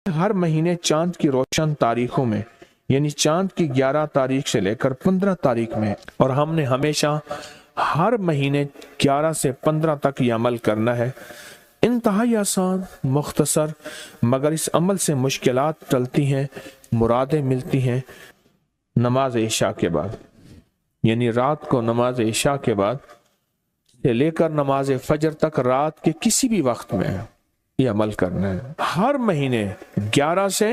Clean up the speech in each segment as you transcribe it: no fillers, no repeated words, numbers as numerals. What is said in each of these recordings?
ہر مہینے چاند کی روشن تاریخوں میں، یعنی چاند کی 11 تاریخ سے لے کر 15 تاریخ میں، اور ہم نے ہمیشہ ہر مہینے 11 سے 15 تک یہ عمل کرنا ہے۔ انتہائی آسان، مختصر، مگر اس عمل سے مشکلات ٹلتی ہیں، مرادیں ملتی ہیں۔ نماز عشاء کے بعد، یعنی رات کو نماز عشاء کے بعد سے لے کر نماز فجر تک رات کے کسی بھی وقت میں یہ عمل کرنا ہے۔ ہر مہینے 11 سے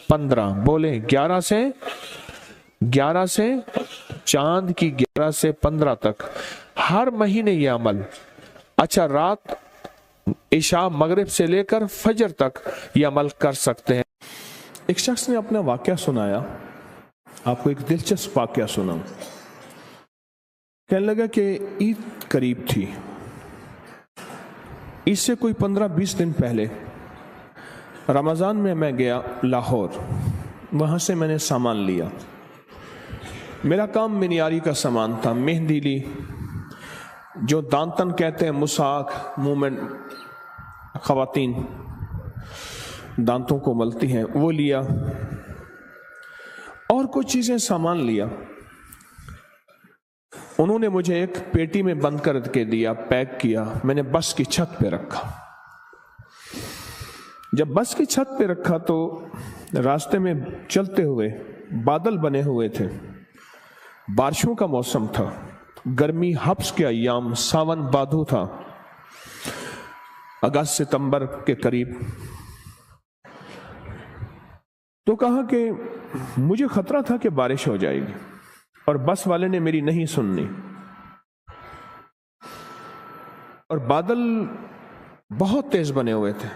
15، بولیں 11 سے چاند کی 11 سے 15 تک ہر مہینے یہ عمل۔ اچھا، رات عشاء مغرب سے لے کر فجر تک یہ عمل کر سکتے ہیں۔ ایک شخص نے اپنا واقعہ سنایا، آپ کو ایک دلچسپ واقعہ سنا۔ کہنے لگا کہ عید قریب تھی، اس سے کوئی 15-20 دن پہلے رمضان میں گیا لاہور، وہاں سے میں نے سامان لیا۔ میرا کام منیاری کا سامان تھا، مہندی لی، جو دانتن کہتے ہیں، مساک، منہ میں خواتین دانتوں کو ملتی ہیں، وہ لیا، اور کچھ چیزیں سامان لیا۔ انہوں نے مجھے ایک پیٹی میں بند کر کے دیا، پیک کیا، میں نے بس کی چھت پہ رکھا۔ جب بس کی چھت پہ رکھا تو راستے میں چلتے ہوئے بادل بنے ہوئے تھے، بارشوں کا موسم تھا، گرمی حبس کے ایام، ساون بادو تھا، اگست ستمبر کے قریب۔ تو کہا کہ مجھے خطرہ تھا کہ بارش ہو جائے گی، اور بس والے نے میری نہیں سننی، اور بادل بہت تیز بنے ہوئے تھے،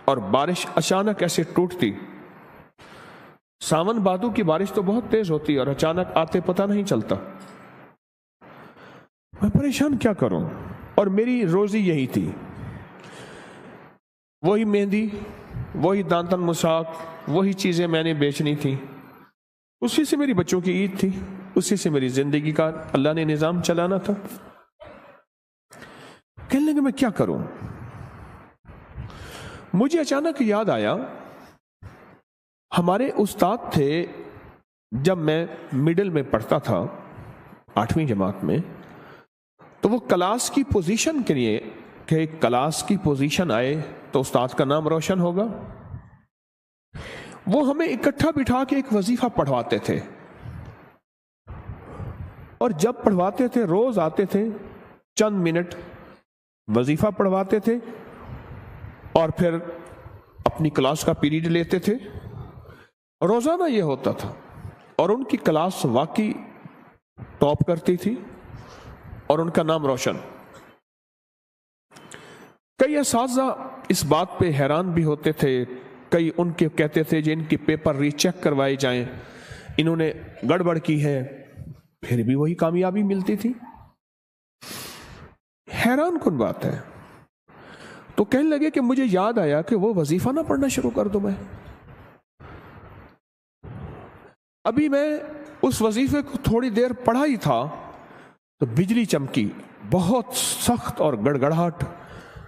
اور بارش اچانک ایسے ٹوٹتی۔ ساون بھادو کی بارش تو بہت تیز ہوتی اور اچانک آتے پتہ نہیں چلتا۔ میں پریشان کیا کروں، اور میری روزی یہی تھی، وہی مہندی، وہی دانتن مساک، وہی چیزیں میں نے بیچنی تھی، اسی سے میری بچوں کی عید تھی، اسی سے میری زندگی کا اللہ نے نظام چلانا تھا۔ کہنے لگے میں کیا کروں؟ مجھے اچانک یاد آیا، ہمارے استاد تھے جب میں مڈل میں پڑھتا تھا، 8ویں جماعت میں، تو وہ کلاس کی پوزیشن کے لیے کہ کلاس کی پوزیشن آئے تو استاد کا نام روشن ہوگا، وہ ہمیں اکٹھا بٹھا کے ایک وظیفہ پڑھواتے تھے، اور جب پڑھواتے تھے روز آتے تھے، چند منٹ وظیفہ پڑھواتے تھے، اور پھر اپنی کلاس کا پیریڈ لیتے تھے۔ روزانہ یہ ہوتا تھا، اور ان کی کلاس واقعی ٹاپ کرتی تھی، اور ان کا نام روشن۔ کئی اساتذہ اس بات پہ حیران بھی ہوتے تھے، کئی ان کے کہتے تھے جن کی پیپر ری چیک کروائے جائیں، انہوں نے گڑبڑ کی ہے، پھر بھی وہی کامیابی ملتی تھی۔ حیران کن بات ہے۔ تو کہنے لگے کہ مجھے یاد آیا کہ وہ وظیفہ نہ پڑھنا شروع کر دوں میں۔ ابھی میں اس وظیفے کو تھوڑی دیر پڑھا ہی تھا تو بجلی چمکی، بہت سخت اور گڑگڑاہٹ،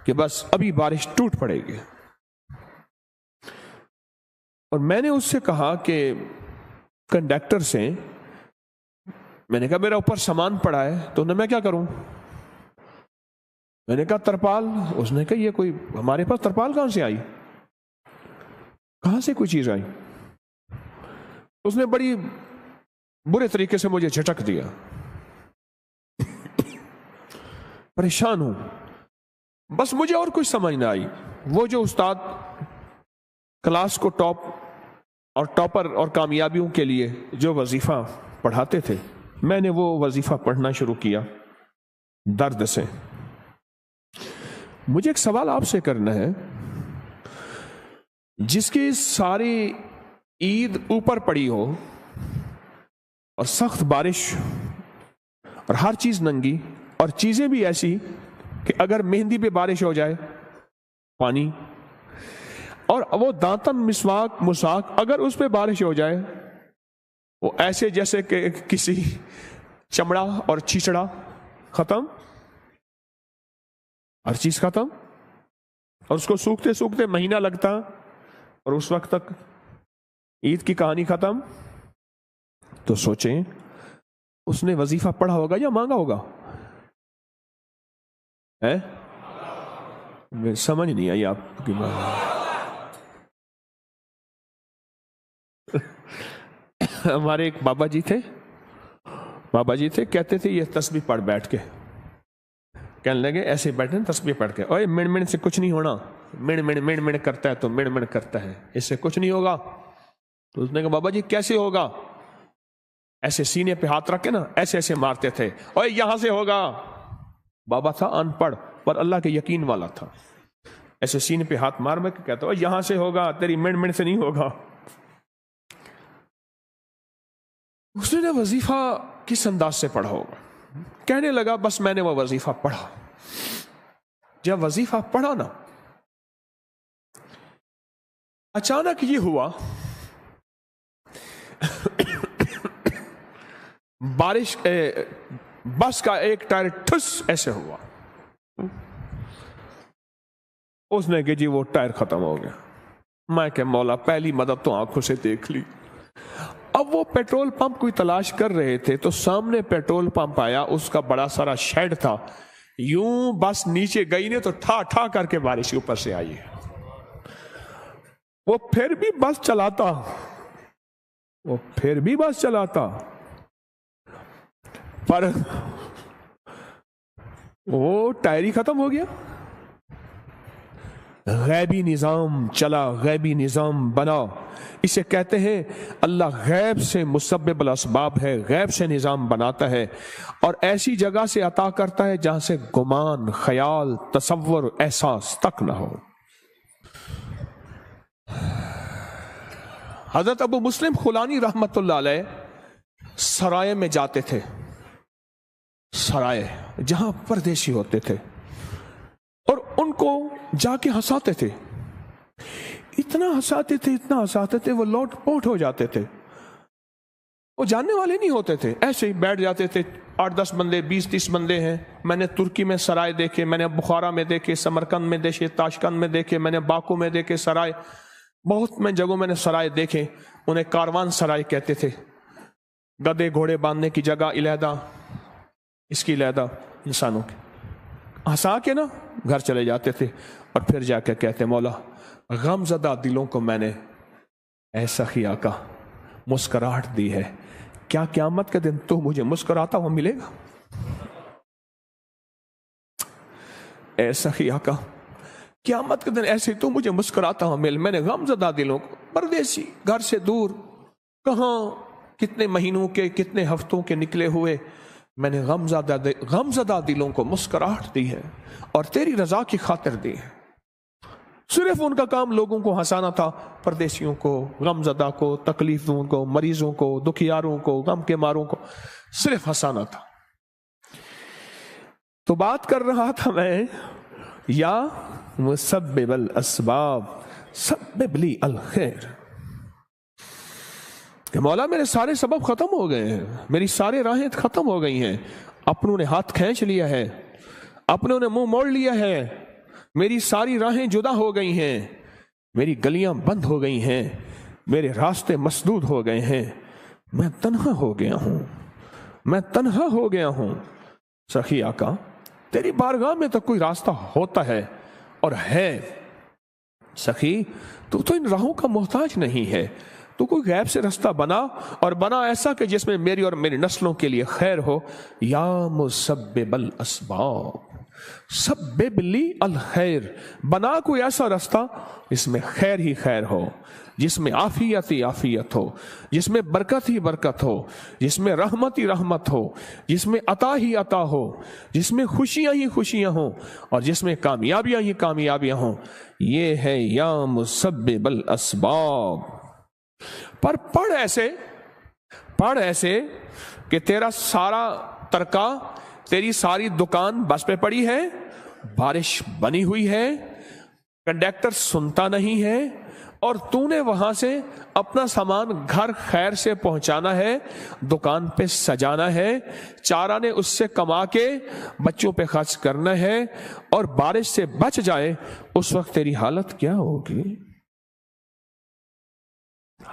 کہ بس ابھی بارش ٹوٹ پڑے گی۔ اور میں نے اس سے کہا کہ کنڈکٹر سے، میں نے کہا میرا اوپر سامان پڑا ہے، تو میں کیا کروں؟ میں نے کہا ترپال۔ اس نے کہا یہ کوئی ہمارے پاس ترپال کہاں سے آئی، کہاں سے کوئی چیز آئی؟ اس نے بڑی برے طریقے سے مجھے جھٹک دیا۔ پریشان ہوں، بس مجھے اور کچھ سمجھ نہ آئی۔ وہ جو استاد کلاس کو ٹاپ اور ٹاپر اور کامیابیوں کے لیے جو وظیفہ پڑھاتے تھے، میں نے وہ وظیفہ پڑھنا شروع کیا درد سے۔ مجھے ایک سوال آپ سے کرنا ہے، جس کی ساری عید اوپر پڑی ہو اور سخت بارش اور ہر چیز ننگی، اور چیزیں بھی ایسی کہ اگر مہندی پہ بارش ہو جائے پانی، اور وہ دانتن مساک اگر اس پہ بارش ہو جائے وہ ایسے جیسے کہ کسی چمڑا اور چھیچڑا، ختم، ہر چیز ختم، اور اس کو سوکھتے سوکھتے مہینہ لگتا، اور اس وقت تک عید کی کہانی ختم. تو سوچیں اس نے وظیفہ پڑھا ہوگا یا مانگا ہوگا؟ سمجھ نہیں آئی آپ کی بات. ہمارے ایک بابا جی تھے کہتے تھے یہ تسبیح پڑھ بیٹھ کے. کہنے لگے ایسے بیٹھے تسبیح پڑھ کے, اوے مڑ مڑ سے کچھ نہیں ہونا, مڑ مڑ کرتا ہے تو مڑ مڑ کرتا ہے, اس سے کچھ نہیں ہوگا. تو اس نے کہا بابا جی کیسے ہوگا؟ ایسے سینے پہ ہاتھ رکھ کے نا ایسے ایسے مارتے تھے, اوے یہاں سے ہوگا. بابا تھا ان پڑھ پر اللہ کے یقین والا تھا. ایسے سینے پہ ہاتھ مار کے کہتا اوے یہاں سے ہوگا, تیری مڑ مڑ سے نہیں ہوگا. اس نے وظیفہ کس انداز سے پڑھا ہوگا؟ کہنے لگا بس میں نے وہ وظیفہ پڑھا. جب وظیفہ پڑھا نا, اچانک یہ ہوا بارش بس کا ایک ٹائر ٹھس ایسے ہوا. اس نے کہ جی وہ ٹائر ختم ہو گیا. میں کہ مولا پہلی مدد تو آنکھوں سے دیکھ لی. اب وہ پیٹرول پمپ کوئی تلاش کر رہے تھے تو سامنے پیٹرول پمپ آیا, اس کا بڑا سارا شیڈ تھا. یوں بس نیچے گئی نے تو ٹھا ٹھا کر کے بارش اوپر سے آئی. وہ پھر بھی بس چلاتا پر وہ ٹائر ہی ختم ہو گیا. غیبی نظام چلا, غیبی نظام بنا. اسے کہتے ہیں اللہ غیب سے مسبب الاسباب ہے, غیب سے نظام بناتا ہے اور ایسی جگہ سے عطا کرتا ہے جہاں سے گمان, خیال, تصور, احساس تک نہ ہو. حضرت ابو مسلم خولانی رحمت اللہ علیہ سرائے میں جاتے تھے, سرائے جہاں پردیسی ہوتے تھے, اور ان کو جا کے ہنساتے تھے. اتنا ہنساتے تھے وہ لوٹ پوٹ ہو جاتے تھے. وہ جاننے والے نہیں ہوتے تھے, ایسے ہی بیٹھ جاتے تھے. 8-10 بندے, 20-30 بندے ہیں. میں نے ترکی میں سرائے دیکھے, میں نے بخارا میں دیکھے, سمرقند میں دیکھے, تاشقند میں دیکھے, میں نے باکو میں دیکھے سرائے. بہت میں جگہوں میں نے سرائے دیکھے. انہیں کاروان سرائے کہتے تھے. گدے گھوڑے باندھنے کی جگہ علیحدہ, اس کی علیحدہ, انسانوں کی. ہنسا کے نا گھر چلے جاتے تھے اور پھر جا کے کہتے مولا غم زدہ دلوں کو میں نے ایسا ہی آقا مسکراہٹ دی ہے, کیا قیامت کے دن تو مجھے مسکراتا ہوا ملے گا؟ ایسا ہی آقا قیامت کے دن ایسے تو مجھے مسکراتا ہوا مل. میں نے غم زدہ دلوں کو, پردیسی گھر سے دور, کہاں کتنے مہینوں کے کتنے ہفتوں کے نکلے ہوئے, میں نے غم زدہ دلوں کو مسکراہٹ دی ہے اور تیری رضا کی خاطر دی ہے. صرف ان کا کام لوگوں کو ہنسانا تھا, پردیسیوں کو, غم زدہ کو, تکلیفوں کو, مریضوں کو, دکھیاروں کو, غم کے ماروں کو صرف ہنسانا تھا. تو بات کر رہا تھا میں, یا مسبب الاسباب سبب لی الخیر, کہ مولا میرے سارے سبب ختم ہو گئے ہیں, میری سارے راہیں ختم ہو گئی ہیں, اپنوں نے ہاتھ کھینچ لیا ہے, اپنوں نے منہ موڑ لیا ہے, میری ساری راہیں جدا ہو گئی ہیں, میری گلیاں بند ہو گئی ہیں, میرے راستے مسدود ہو گئے ہیں, میں تنہا ہو گیا ہوں. سخی آقا تیری بارگاہ میں تو کوئی راستہ ہوتا ہے اور ہے. سخی تو ان راہوں کا محتاج نہیں ہے, تو کوئی غیب سے راستہ بنا, اور بنا ایسا کہ جس میں میری اور میری نسلوں کے لیے خیر ہو. یا مسبب الاسباب سبب لی الخیر, بنا کوئی ایسا راستہ جس میں خیر ہی خیر ہو, جس میں عافیت ہی عافیت ہو, جس میں برکت ہی برکت ہو, جس میں رحمت ہی رحمت ہو, جس میں عطا ہی عطا ہو, جس میں خوشیاں ہی خوشیاں ہوں, اور جس میں کامیابیاں ہی کامیابیاں ہوں. یہ ہے یا مسبب الاسباب. پر پڑھ ایسے کہ تیرا سارا ترکا, تیری ساری دکان بس پہ پڑی ہے, بارش بنی ہوئی ہے, کنڈکٹر سنتا نہیں ہے, اور تو نے وہاں سے اپنا سامان گھر خیر سے پہنچانا ہے, دکان پہ سجانا ہے, چارہ نے اس سے کما کے بچوں پہ خرچ کرنا ہے, اور بارش سے بچ جائے اس وقت تیری حالت کیا ہوگی؟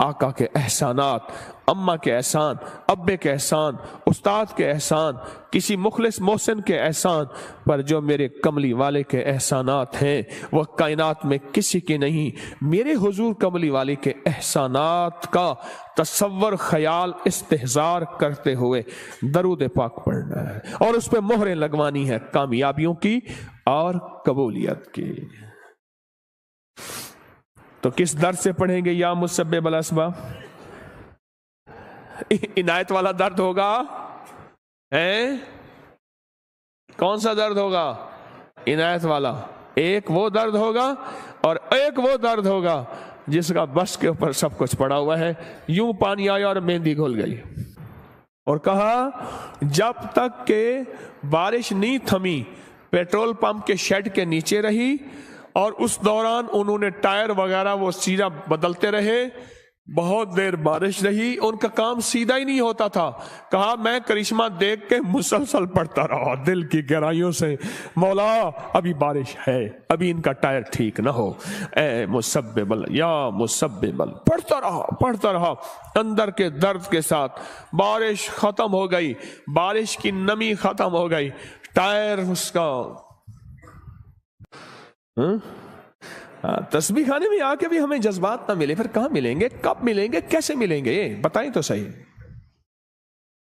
آقا کے احسانات، اماں کے احسان، ابے کے احسان، استاد کے احسان، کسی مخلص محسن کے احسان پر جو میرے کملی والے کے احسانات ہیں وہ کائنات میں کسی کے نہیں۔ میرے حضور کملی والے کے احسانات کا تصور، خیال، استحضار کرتے ہوئے درود پاک پڑھنا ہے اور اس پہ مہریں لگوانی ہے کامیابیوں کی اور قبولیت کی۔ تو کس درد سے پڑھیں گے؟ یا مسبب الاسباب، عنایت والا درد ہوگا؟ کون سا درد ہوگا؟ عنایت والا۔ ایک وہ درد ہوگا اور ایک وہ درد ہوگا جس کا بس کے اوپر سب کچھ پڑا ہوا ہے۔ یوں پانی آیا اور مہندی گھل گئی، اور کہا جب تک کہ بارش نہیں تھمی پیٹرول پمپ کے شیڈ کے نیچے رہی، اور اس دوران انہوں نے ٹائر وغیرہ وہ سیدھا بدلتے رہے، بہت دیر بارش رہی، ان کا کام سیدھا ہی نہیں ہوتا تھا۔ کہا میں کرشمہ دیکھ کے مسلسل پڑھتا رہا دل کی گہرائیوں سے، مولا ابھی بارش ہے، ابھی ان کا ٹائر ٹھیک نہ ہو، اے مسبب یا مسبب، پڑھتا رہا اندر کے درد کے ساتھ۔ بارش ختم ہو گئی، بارش کی نمی ختم ہو گئی، ٹائر اس کا تسبیح خانے میں آ کے بھی ہمیں جذبات نہ ملے، پھر کہاں ملیں گے؟ کب ملیں گے؟ کیسے ملیں گے؟ بتائیں تو صحیح۔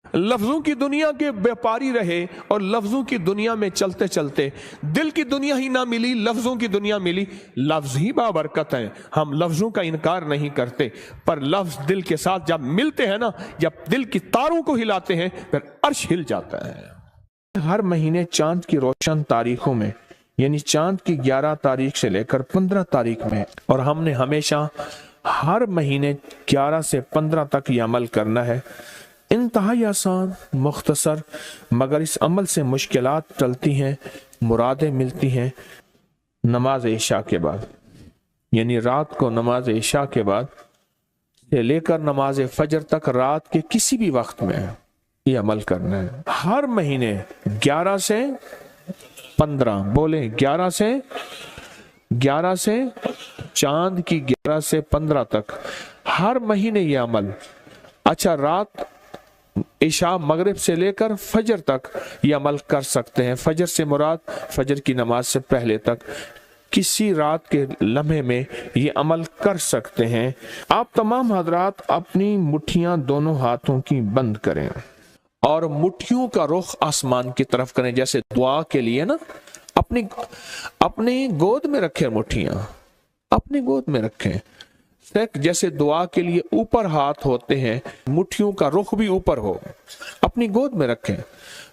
لفظوں کی دنیا کے بیپاری رہے اور لفظوں کی دنیا میں چلتے چلتے دل کی دنیا ہی نہ ملی، لفظوں کی دنیا ملی۔ لفظ ہی بابرکت ہیں، ہم لفظوں کا انکار نہیں کرتے، پر لفظ دل کے ساتھ جب ملتے ہیں نا، جب دل کی تاروں کو ہلاتے ہیں، پھر عرش ہل جاتا ہے۔ ہر مہینے چاند کی روشن تاریخوں میں، یعنی چاند کی 11 تاریخ سے لے کر 15 تاریخ میں، اور ہم نے ہمیشہ ہر مہینے 11 سے 15 تک یہ عمل کرنا ہے۔ انتہائی آسان، مختصر، مگر اس عمل سے مشکلات ٹلتی ہیں، مرادیں ملتی ہیں۔ نماز عشاء کے بعد، یعنی رات کو نماز عشاء کے بعد سے لے کر نماز فجر تک رات کے کسی بھی وقت میں یہ عمل کرنا ہے۔ ہر مہینے 11 سے 15، بولیں 11 سے چاند کی 11 سے 15 تک ہر مہینے یہ عمل۔ اچھا، رات عشاء مغرب سے لے کر فجر تک یہ عمل کر سکتے ہیں۔ فجر سے مراد فجر کی نماز سے پہلے تک کسی رات کے لمحے میں یہ عمل کر سکتے ہیں۔ آپ تمام حضرات اپنی مٹھیاں دونوں ہاتھوں کی بند کریں اور مٹھیوں کا رخ آسمان کی طرف کریں، جیسے دعا کے لیے نا اپنی گود میں رکھیں، مٹھیاں اپنی گود میں رکھیں، جیسے دعا کے لیے اوپر ہاتھ ہوتے ہیں، مٹھیوں کا رخ بھی اوپر ہو، اپنی گود میں رکھیں،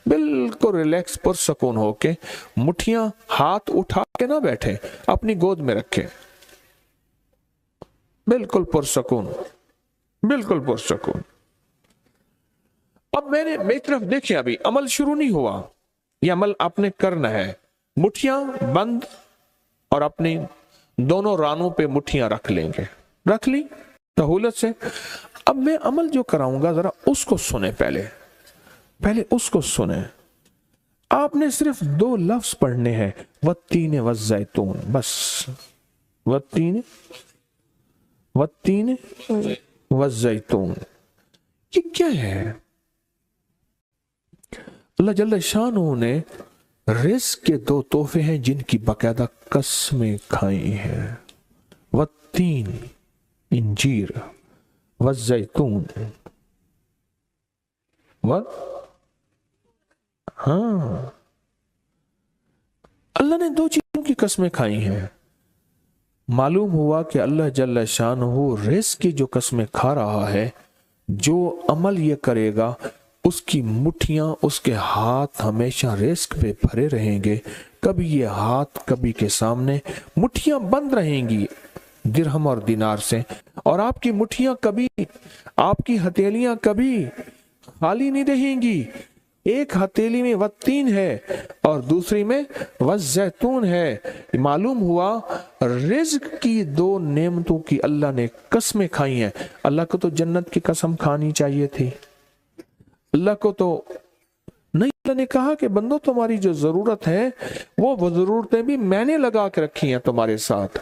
بالکل ریلیکس پرسکون ہو کے، مٹھیاں ہاتھ اٹھا کے نہ بیٹھیں، اپنی گود میں رکھیں، بالکل پرسکون، بالکل پرسکون۔ اب میری طرف دیکھیں، ابھی عمل شروع نہیں ہوا، یہ عمل آپ نے کرنا ہے۔ مٹھیاں بند اور اپنی دونوں رانوں پہ مٹھیاں رکھ لیں گے، رکھ لی سہولت سے۔ اب میں عمل جو کراؤں گا ذرا اس کو سنیں، پہلے اس کو سنیں۔ آپ نے صرف 2 لفظ پڑھنے ہیں، والتین والزیتون، بس والتین والزیتون۔ یہ کیا ہے؟ اللہ جل شانہ نے رزق کے 2 تحفے ہیں جن کی باقاعدہ قسمیں کھائی ہیں، والتین انجیر، والزیتون، اللہ نے 2 چیزوں کی قسمیں کھائی ہیں۔ معلوم ہوا کہ اللہ جل شانہ رزق کی جو قسمیں کھا رہا ہے، جو عمل یہ کرے گا اس کی مٹھیاں، اس کے ہاتھ ہمیشہ رزق پہ بھرے رہیں گے، کبھی یہ ہاتھ کبھی کے سامنے، مٹھیاں بند رہیں گی درہم اور دینار سے، اور آپ کی مٹھیاں کبھی، آپ کی ہتھیلیاں کبھی خالی نہیں رہیں گی۔ ایک ہتھیلی میں والتین ہے اور دوسری میں والزیتون ہے۔ معلوم ہوا رزق کی 2 نعمتوں کی اللہ نے قسمیں کھائی ہیں۔ اللہ کو تو جنت کی قسم کھانی چاہیے تھی، اللہ کو تو نہیں اللہ نے کہا کہ بندو تمہاری جو ضرورت ہے وہ ضرورتیں بھی میں نے لگا کے رکھی ہیں تمہارے ساتھ.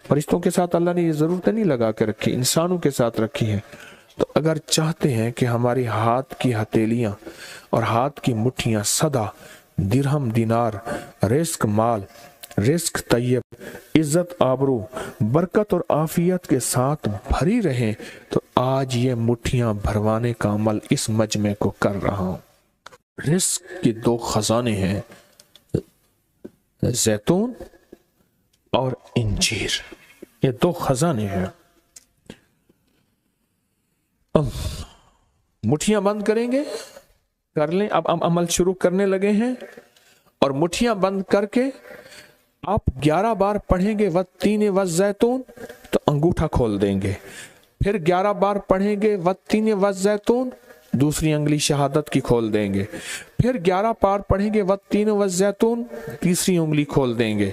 فرشتوں کے ساتھ اللہ نے یہ ضرورتیں نہیں لگا کے رکھی، انسانوں کے ساتھ رکھی ہیں. تو اگر چاہتے ہیں کہ ہماری ہاتھ کی ہتھیلیاں اور ہاتھ کی مٹھیاں سدا درہم دینار، رزق مال، رزق طیب، عزت آبرو، برکت اور عافیت کے ساتھ بھری رہیں، تو آج یہ مٹھیاں بھروانے کا عمل اس مجمع کو کر رہا ہوں. رزق کے دو خزانے ہیں، زیتون اور انجیر. یہ دو خزانے ہیں. مٹھیاں بند کریں گے، کر لیں. اب ہم عمل شروع کرنے لگے ہیں، اور مٹھیاں بند کر کے آپ 11 بار پڑھیں گے والتین والزیتون تو انگوٹھا کھول دیں گے. پھر 11 بار پڑھیں گے والتین والزیتون، دوسری انگلی شہادت کی کھول دیں گے. پھر 11 بار پڑھیں گے والتین والزیتون، تیسری انگلی کھول دیں گے.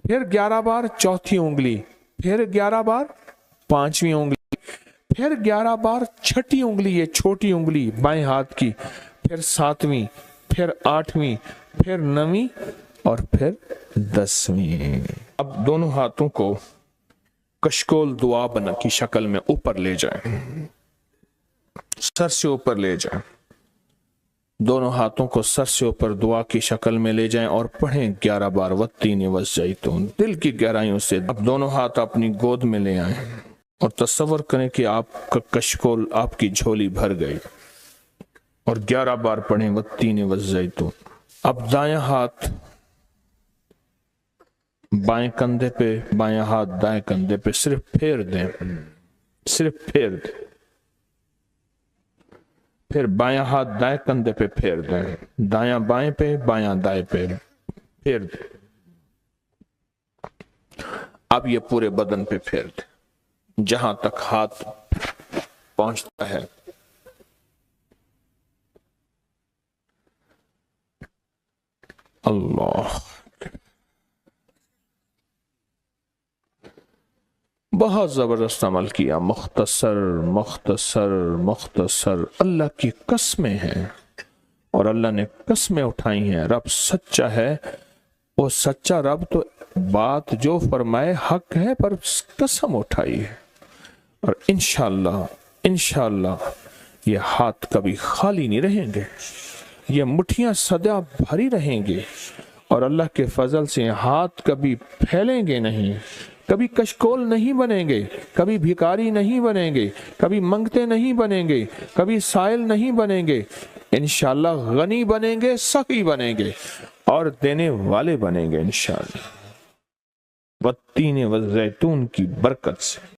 پھر 11 بار چوتھی انگلی، پھر 11 بار پانچویں انگلی، پھر 11 بار چھٹی انگلی، یہ چھوٹی انگلی بائیں ہاتھ کی، پھر 7ویں، پھر 8ویں، پھر 9ویں اور پھر 10ویں. اب دونوں ہاتھوں کو کشکول دعا بنا کی شکل میں اوپر لے جائیں، سر سے اوپر لے جائیں. دونوں ہاتھوں کو سر سے اوپر دعا کی شکل میں لے جائیں اور پڑھیں 11 بار والتین والزیتون دل کی گہرائیوں سے. اب دونوں ہاتھ اپنی گود میں لے آئیں اور تصور کریں کہ آپ کا کشکول آپ کی جھولی بھر گئی، اور 11 بار پڑھیں والتین والزیتون. اب دایاں ہاتھ بائیں کندھے پہ، بایاں ہاتھ دائیں کندھے پہ صرف پھیر دیں، صرف پھیر دیں. پھر بایاں ہاتھ دائیں کندھے پہ پھیر دیں، دایاں بائیں پہ، بایاں دائیں پہ پھیر دیں. اب یہ پورے بدن پہ پھیر دیں جہاں تک ہاتھ پہنچتا ہے. اللہ، بہت زبردست عمل کیا. مختصر مختصر مختصر. اللہ کی قسمیں ہیں، اور اللہ نے قسمیں اٹھائی ہیں. رب سچا ہے، وہ سچا رب تو بات جو فرمائے حق ہے، پر قسم اٹھائی ہے. اور انشاءاللہ یہ ہاتھ کبھی خالی نہیں رہیں گے، یہ مٹھیاں سدا بھری رہیں گے، اور اللہ کے فضل سے ہاتھ کبھی پھیلیں گے نہیں، کبھی کشکول نہیں بنیں گے، کبھی بھکاری نہیں بنیں گے، کبھی منگتے نہیں بنیں گے، کبھی سائل نہیں بنیں گے. انشاءاللہ غنی بنیں گے، سخی بنیں گے، اور دینے والے بنیں گے انشاءاللہ. والتین والزیتون کی برکت سے.